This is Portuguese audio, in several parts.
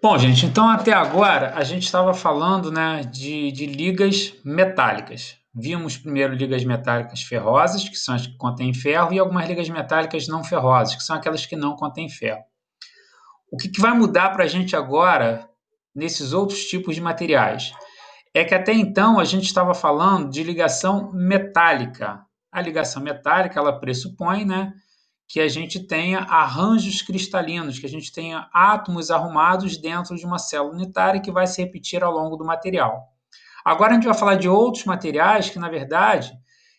Bom, gente, então até agora a gente estava falando, né, de ligas metálicas. Vimos primeiro ligas metálicas ferrosas, que são as que contêm ferro, e algumas ligas metálicas não ferrosas, que são aquelas que não contêm ferro. O que vai mudar para a gente agora, nesses outros tipos de materiais, é que até então a gente estava falando de ligação metálica. A ligação metálica, ela pressupõe, né, que a gente tenha arranjos cristalinos, que a gente tenha átomos arrumados dentro de uma célula unitária que vai se repetir ao longo do material. Agora a gente vai falar de outros materiais que, na verdade,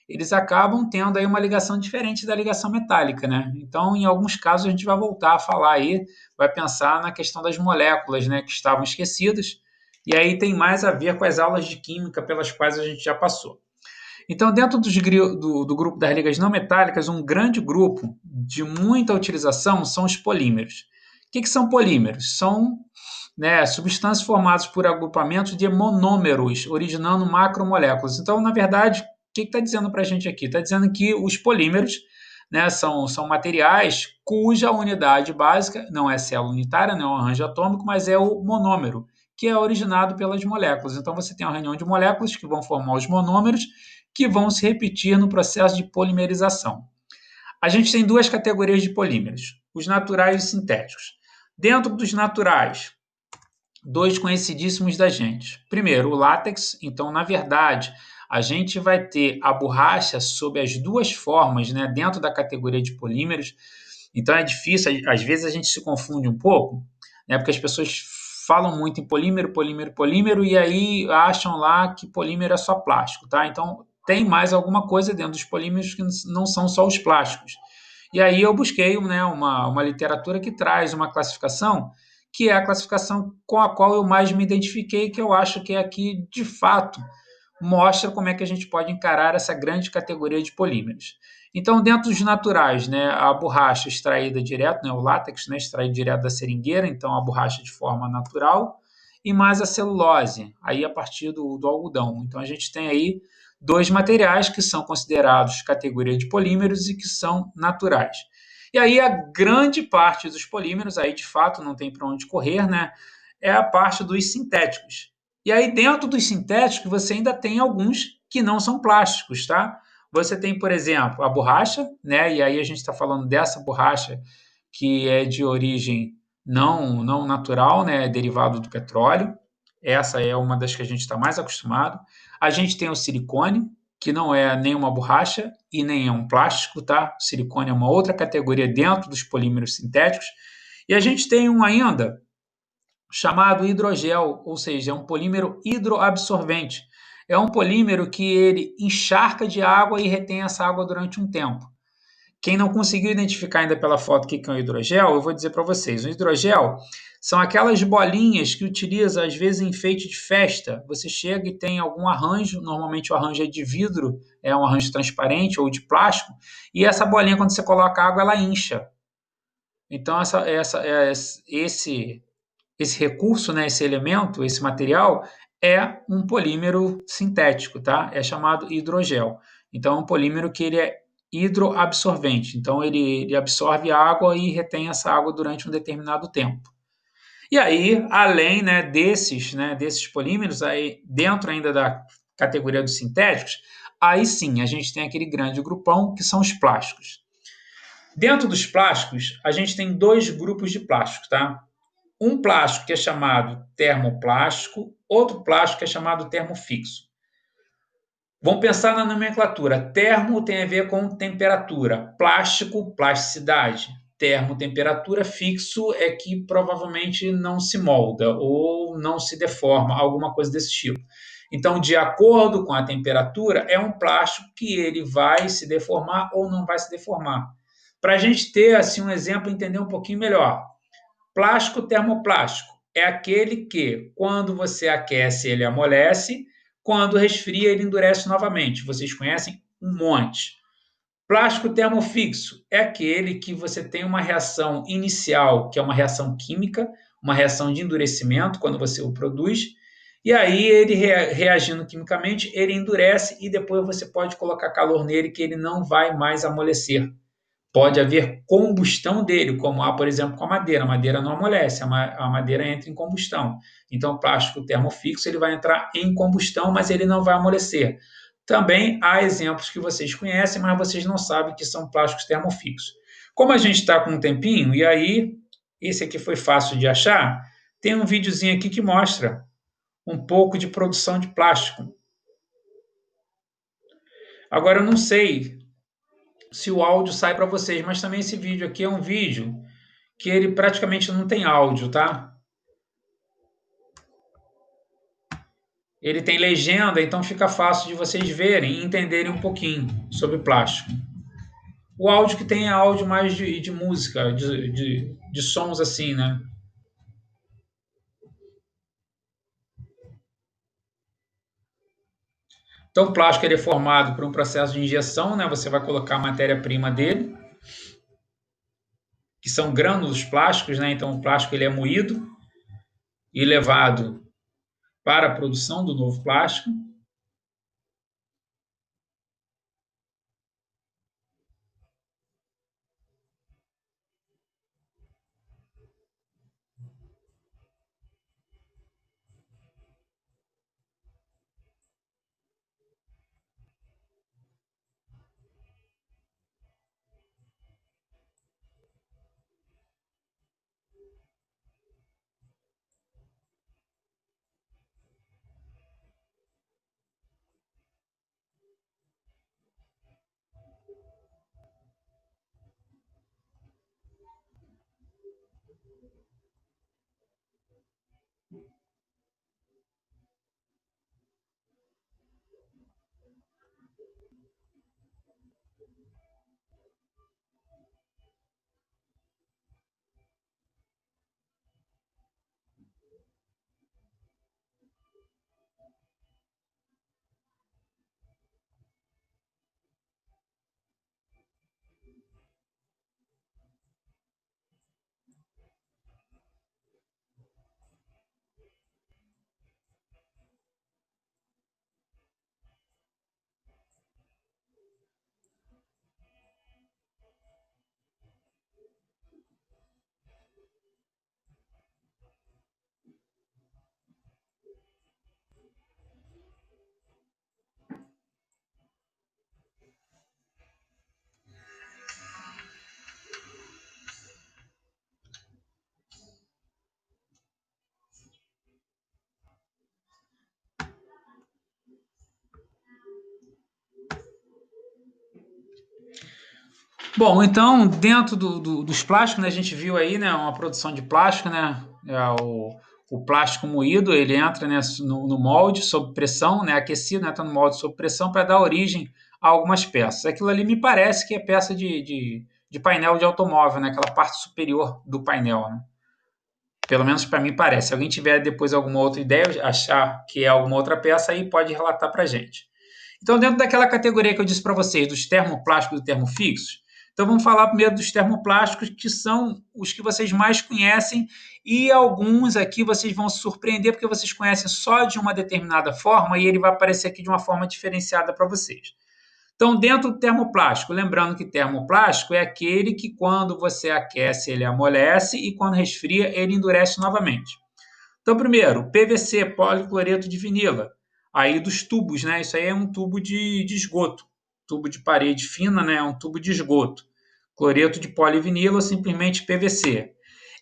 eles acabam tendo aí uma ligação diferente da ligação metálica, né? Então, em alguns casos, a gente vai voltar a falar aí, vai pensar na questão das moléculas, né, que estavam esquecidas, e aí tem mais a ver com as aulas de química pelas quais a gente já passou. Então, dentro do grupo das ligas não metálicas, um grande grupo de muita utilização são os polímeros. O que são polímeros? São, né, substâncias formadas por agrupamentos de monômeros, originando macromoléculas. Então, na verdade, o que está dizendo para a gente aqui? Está dizendo que os polímeros, né, são materiais cuja unidade básica não é célula unitária, não é um arranjo atômico, mas é o monômero, que é originado pelas moléculas. Então, você tem uma reunião de moléculas que vão formar os monômeros, que vão se repetir no processo de polimerização. A gente tem duas categorias de polímeros, os naturais e sintéticos. Dentro dos naturais, dois conhecidíssimos da gente. Primeiro, o látex. Então, na verdade, a gente vai ter a borracha sob as duas formas, né, dentro da categoria de polímeros. Então, é difícil, às vezes a gente se confunde um pouco, né, porque as pessoas falam muito em polímero, polímero, polímero, e aí acham lá que polímero é só plástico, tá? Então, tem mais alguma coisa dentro dos polímeros que não são só os plásticos. E aí eu busquei, né, uma literatura que traz uma classificação que é a classificação com a qual eu mais me identifiquei, que eu acho que é aqui, de fato, mostra como é que a gente pode encarar essa grande categoria de polímeros. Então, dentro dos naturais, né, a borracha extraída direto, né, o látex, né, extraído direto da seringueira, então a borracha de forma natural, e mais a celulose, aí a partir do algodão. Então, a gente tem aí dois materiais que são considerados categoria de polímeros e que são naturais. E aí a grande parte dos polímeros, aí de fato não tem para onde correr, né, é a parte dos sintéticos. E aí, dentro dos sintéticos, você ainda tem alguns que não são plásticos, tá? Você tem, por exemplo, a borracha, né? E aí a gente está falando dessa borracha que é de origem não natural, né? É derivado do petróleo. Essa é uma das que a gente está mais acostumado. A gente tem o silicone, que não é nem uma borracha e nem é um plástico, tá? O silicone é uma outra categoria dentro dos polímeros sintéticos. E a gente tem um ainda chamado hidrogel, ou seja, é um polímero hidroabsorvente. É um polímero que ele encharca de água e retém essa água durante um tempo. Quem não conseguiu identificar ainda pela foto o que é um hidrogel, eu vou dizer para vocês. O hidrogel são aquelas bolinhas que utiliza às vezes em enfeite de festa. Você chega e tem algum arranjo, normalmente o arranjo é de vidro, é um arranjo transparente ou de plástico, e essa bolinha, quando você coloca água, ela incha. Então, esse recurso, né, esse elemento, esse material, é um polímero sintético, tá? É chamado hidrogel. Então, é um polímero que ele é hidroabsorvente. Então, ele absorve água e retém essa água durante um determinado tempo. E aí, além, desses polímeros, aí, dentro ainda da categoria dos sintéticos, aí sim, a gente tem aquele grande grupão que são os plásticos. Dentro dos plásticos, a gente tem dois grupos de plásticos, tá? Um plástico que é chamado termoplástico, outro plástico que é chamado termofixo. Vamos pensar na nomenclatura. Termo tem a ver com temperatura, plástico, plasticidade. Termo, temperatura, fixo é que provavelmente não se molda ou não se deforma, alguma coisa desse tipo. Então, de acordo com a temperatura, é um plástico que ele vai se deformar ou não vai se deformar. Para a gente ter assim um exemplo e entender um pouquinho melhor, plástico termoplástico é aquele que, quando você aquece, ele amolece, quando resfria, ele endurece novamente. Vocês conhecem um monte. Plástico termofixo é aquele que você tem uma reação inicial, que é uma reação química, uma reação de endurecimento, quando você o produz, e aí ele reagindo quimicamente, ele endurece e depois você pode colocar calor nele que ele não vai mais amolecer. pode haver combustão dele, como há, por exemplo, com a madeira. A madeira não amolece, a madeira entra em combustão. Então, o plástico termofixo ele vai entrar em combustão, mas ele não vai amolecer. Também há exemplos que vocês conhecem, mas vocês não sabem que são plásticos termofixos. Como a gente está com um tempinho, e aí, esse aqui foi fácil de achar, tem um videozinho aqui que mostra um pouco de produção de plástico. Agora, eu não sei se o áudio sai para vocês, mas também esse vídeo aqui é um vídeo que ele praticamente não tem áudio, tá? Ele tem legenda, então fica fácil de vocês verem e entenderem um pouquinho sobre plástico. O áudio que tem é áudio mais de música, de sons assim, né? Então, o plástico ele é formado por um processo de injeção, né? Você vai colocar a matéria-prima dele, que são grânulos plásticos, né? Então, o plástico ele é moído e levado para a produção do novo plástico. Bom, então, dentro dos plásticos, né, a gente viu aí, né, uma produção de plástico, né, o plástico moído, ele entra, né, no molde sob pressão, né, aquecido, né, entra no molde sob pressão para dar origem a algumas peças. Aquilo ali me parece que é peça de painel de automóvel, né, aquela parte superior do painel, né? Pelo menos para mim parece. Se alguém tiver depois alguma outra ideia, achar que é alguma outra peça, aí pode relatar para a gente. Então, dentro daquela categoria que eu disse para vocês, dos termoplásticos e termofixos, então vamos falar primeiro dos termoplásticos, que são os que vocês mais conhecem, e alguns aqui vocês vão se surpreender, porque vocês conhecem só de uma determinada forma, e ele vai aparecer aqui de uma forma diferenciada para vocês. Então, dentro do termoplástico, lembrando que termoplástico é aquele que quando você aquece, ele amolece, e quando resfria, ele endurece novamente. Então, primeiro, PVC, policloreto de vinila. Aí dos tubos, né? Isso aí é um tubo de esgoto. Tubo de parede fina, né? É um tubo de esgoto. Cloreto de polivinila ou simplesmente PVC.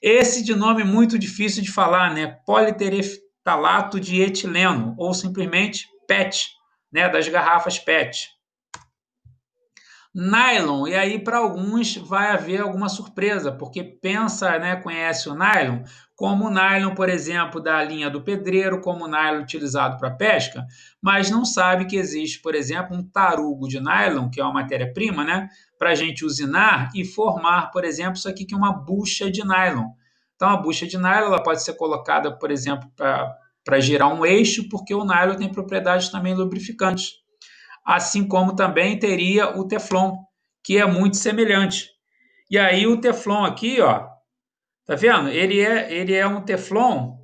Esse de nome muito difícil de falar, né? Politereftalato de etileno ou simplesmente PET, né? Das garrafas PET. Nylon, e aí para alguns vai haver alguma surpresa, porque pensa, né, conhece o nylon como o nylon, por exemplo, da linha do pedreiro, como o nylon utilizado para pesca, mas não sabe que existe, por exemplo, um tarugo de nylon, que é uma matéria-prima, né, para a gente usinar e formar, por exemplo, isso aqui que é uma bucha de nylon. Então, a bucha de nylon ela pode ser colocada, por exemplo, para girar um eixo, porque o nylon tem propriedades também lubrificantes, assim como também teria o Teflon, que é muito semelhante. E aí o Teflon aqui, ó, tá vendo? Ele é um Teflon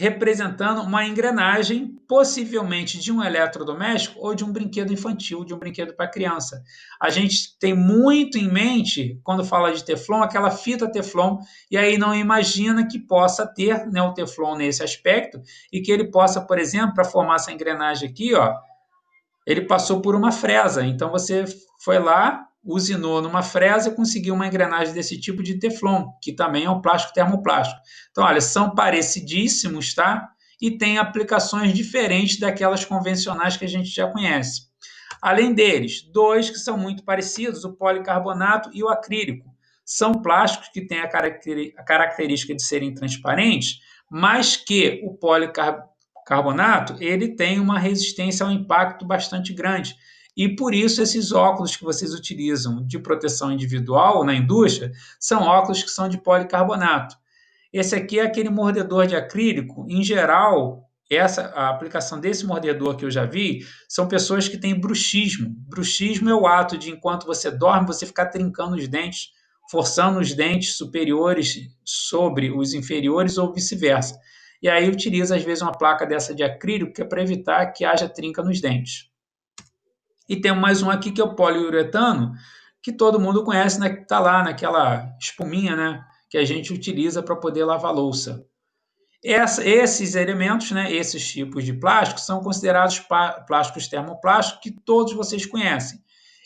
representando uma engrenagem, possivelmente de um eletrodoméstico ou de um brinquedo infantil, de um brinquedo para criança. A gente tem muito em mente, quando fala de Teflon, aquela fita Teflon, e aí não imagina que possa ter, né, o Teflon nesse aspecto, e que ele possa, por exemplo, para formar essa engrenagem aqui, ó, ele passou por uma fresa. Então você foi lá, usinou numa fresa e conseguiu uma engrenagem desse tipo de Teflon, que também é um plástico termoplástico. Então, olha, são parecidíssimos, tá? E tem aplicações diferentes daquelas convencionais que a gente já conhece. Além deles, dois que são muito parecidos, o policarbonato e o acrílico. São plásticos que têm a característica de serem transparentes, mas que o policarbonato ele tem uma resistência ao impacto bastante grande. E por isso esses óculos que vocês utilizam de proteção individual na indústria são óculos que são de policarbonato. Esse aqui é aquele mordedor de acrílico. Em geral, a aplicação desse mordedor que eu já vi são pessoas que têm bruxismo. Bruxismo é o ato de, enquanto você dorme, você ficar trincando os dentes, forçando os dentes superiores sobre os inferiores ou vice-versa. E aí utiliza, às vezes, uma placa dessa de acrílico que é para evitar que haja trinca nos dentes. E tem mais um aqui que é o poliuretano, que todo mundo conhece, né? Que está lá naquela espuminha, né? Que a gente utiliza para poder lavar louça. Esses elementos, né, esses tipos de plástico, são considerados plásticos termoplásticos que todos vocês conhecem.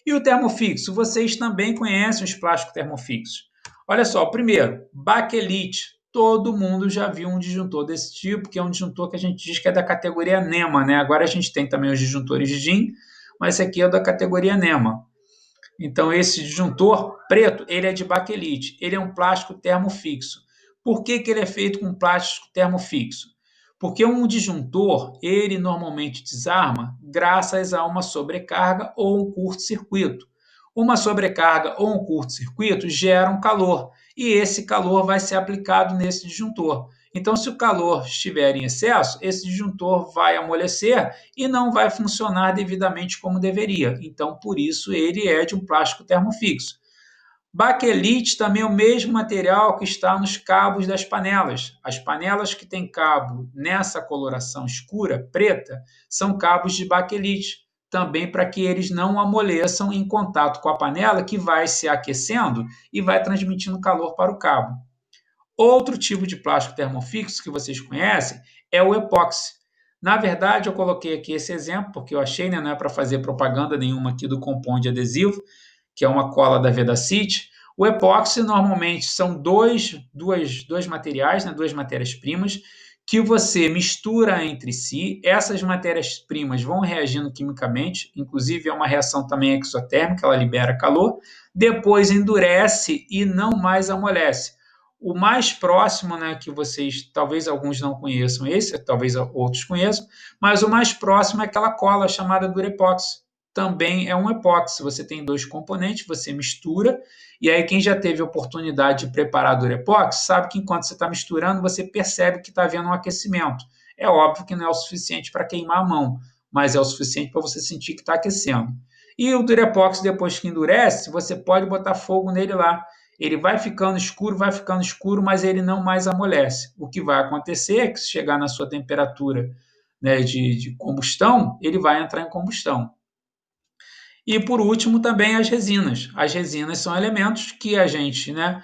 E o termofixo, vocês também conhecem os plásticos termofixos. Olha só, primeiro, baquelite. Todo mundo já viu um disjuntor desse tipo, que é um disjuntor que a gente diz que é da categoria NEMA, né? Agora a gente tem também os disjuntores de DIN, mas esse aqui é da categoria NEMA. Então, esse disjuntor preto, ele é de baquelite. Ele é um plástico termofixo. Por que, que ele é feito com plástico termofixo? Porque um disjuntor, ele normalmente desarma graças a uma sobrecarga ou um curto-circuito. Uma sobrecarga ou um curto-circuito gera um calor, e esse calor vai ser aplicado nesse disjuntor. Então, se o calor estiver em excesso, esse disjuntor vai amolecer e não vai funcionar devidamente como deveria. Então, por isso, ele é de um plástico termofixo. Baquelite também é o mesmo material que está nos cabos das panelas. As panelas que têm cabo nessa coloração escura, preta, são cabos de baquelite, também para que eles não amoleçam em contato com a panela, que vai se aquecendo e vai transmitindo calor para o cabo. Outro tipo de plástico termofixo que vocês conhecem é o epóxi. Na verdade, eu coloquei aqui esse exemplo porque eu achei, né, não é para fazer propaganda nenhuma aqui do compound adesivo, que é uma cola da Vedacity. O epóxi normalmente são dois materiais, né, duas matérias-primas, que você mistura entre si. Essas matérias-primas vão reagindo quimicamente, inclusive é uma reação também exotérmica, ela libera calor, depois endurece e não mais amolece. O mais próximo, né, que vocês, talvez alguns não conheçam esse, talvez outros conheçam, mas o mais próximo é aquela cola chamada Durepox. Também é um epóxi. Você tem dois componentes, você mistura, e aí quem já teve a oportunidade de preparar Durepox sabe que enquanto você está misturando, você percebe que está havendo um aquecimento. É óbvio que não é o suficiente para queimar a mão, mas é o suficiente para você sentir que está aquecendo. E o Durepox, depois que endurece, você pode botar fogo nele lá. Ele vai ficando escuro, mas ele não mais amolece. O que vai acontecer é que se chegar na sua temperatura, né, de combustão, ele vai entrar em combustão. E por último, também as resinas. As resinas são elementos que a gente, né,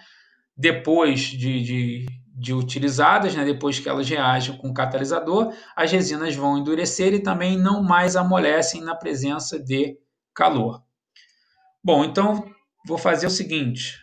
depois de utilizadas, né, depois que elas reagem com o catalisador, as resinas vão endurecer e também não mais amolecem na presença de calor. Bom, então vou fazer o seguinte: